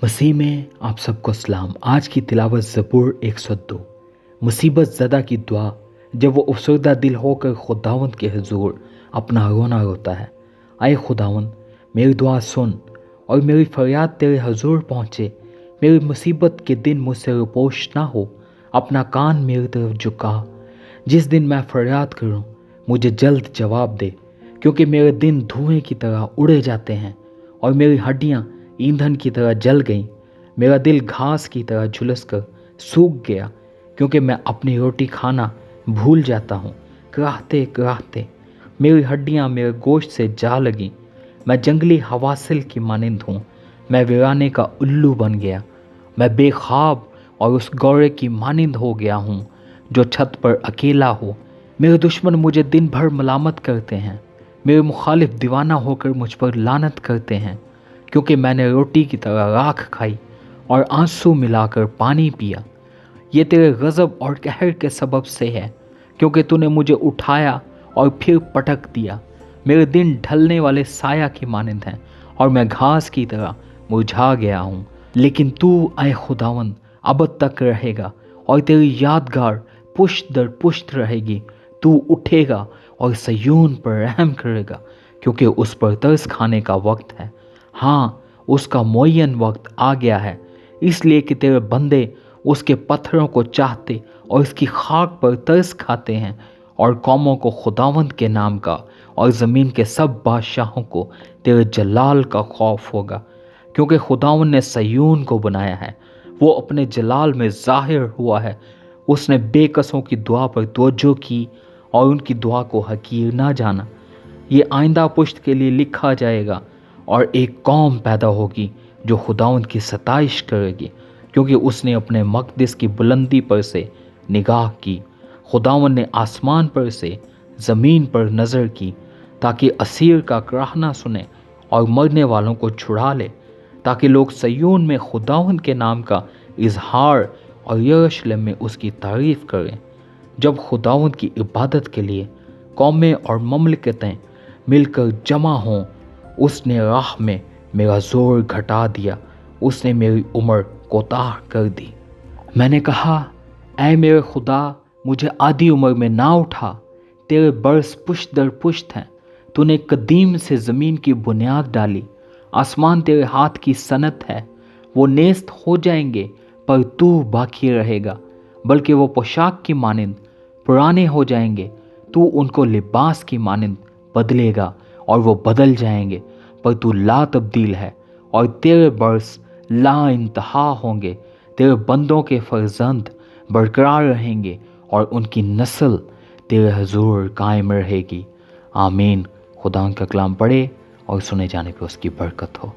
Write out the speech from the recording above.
मसीह में आप सबको सलाम। आज की तिलावत ज़बूर 102। मुसीबत ज़दा की दुआ, जब वो अफसरदा दिल होकर खुदावंद के हुजूर अपना रोना रोता है। आए खुदावंद, मेरी दुआ सुन और मेरी फरियाद तेरे हुजूर पहुँचे। मेरी मुसीबत के दिन मुझसे रुपोश ना हो, अपना कान मेरी तरफ झुका। जिस दिन मैं फरियाद करूँ मुझे जल्द जवाब दे, क्योंकि मेरे दिन धुएं की तरह उड़े जाते हैं और मेरी हड्डियाँ ईंधन की तरह जल गईं। मेरा दिल घास की तरह झुलस कर सूख गया, क्योंकि मैं अपनी रोटी खाना भूल जाता हूँ। कराहते कराहते मेरी हड्डियाँ मेरे गोश्त से जा लगीं। मैं जंगली हवासिल की मानिंद हूँ, मैं वीराने का उल्लू बन गया। मैं बेख्वाब और उस गौरे की मानिंद हो गया हूँ जो छत पर अकेला हो। मेरे दुश्मन मुझे दिन भर मलामत करते हैं, मेरे मुखालिफ दीवाना होकर मुझ पर लानत करते हैं, क्योंकि मैंने रोटी की तरह राख खाई और आंसू मिलाकर पानी पिया। ये तेरे गज़ब और कहर के सबब से है, क्योंकि तूने मुझे उठाया और फिर पटक दिया। मेरे दिन ढलने वाले साया की मानिंद हैं और मैं घास की तरह मुरझा गया हूँ। लेकिन तू ऐ खुदावंद अबद तक रहेगा और तेरी यादगार पुश्त दर पुश्त रहेगी। तू उठेगा और सयून पर रहम करेगा, क्योंकि उस पर तरस खाने का वक्त है। हाँ, उसका मुअय्यन वक्त आ गया है, इसलिए कि तेरे बंदे उसके पत्थरों को चाहते और इसकी खाक पर तरस खाते हैं। और कौमों को खुदावंद के नाम का और ज़मीन के सब बादशाहों को तेरे जलाल का खौफ होगा, क्योंकि खुदावंद ने सयून को बनाया है, वो अपने जलाल में ज़ाहिर हुआ है। उसने बेकसों की दुआ पर तवज्जो की और उनकी दुआ को हकीर ना जाना। ये आइंदा पुश्त के लिए लिखा जाएगा और एक कौम पैदा होगी जो खुदावंद की सताइश करेगी, क्योंकि उसने अपने मक़दिस की बुलंदी पर से निगाह की। खुदावंद ने आसमान पर से ज़मीन पर नज़र की, ताकि असीर का कराहना सुने और मरने वालों को छुड़ा ले, ताकि लोग सयून में खुदावंद के नाम का इजहार और यरूशलेम में उसकी तारीफ़ करें। जब खुदावंद की इबादत के लिए कौमें और ममलकतें मिलकर जमा हों, उसने राह में मेरा ज़ोर घटा दिया, उसने मेरी उम्र कोताह कर दी। मैंने कहा, ऐ मेरे खुदा, मुझे आधी उम्र में ना उठा। तेरे बरस पुश्त दर पुश्त हैं, तूने कदीम से ज़मीन की बुनियाद डाली। आसमान तेरे हाथ की सनत है, वो नेस्त हो जाएंगे पर तू बाकी रहेगा, बल्कि वो पोशाक की मानिंद पुराने हो जाएंगे। तू उनको लिबास की मानिंद बदलेगा और वो बदल जाएंगे, पर तू ला तब्दील है और तेरे बरस ला इंतहा होंगे। तेरे बंदों के फर्जंद बरकरार रहेंगे और उनकी नस्ल तेरे हुजूर कायम रहेगी। आमीन। खुदा उनका कलाम पढ़े और सुने जाने पर उसकी बरकत हो।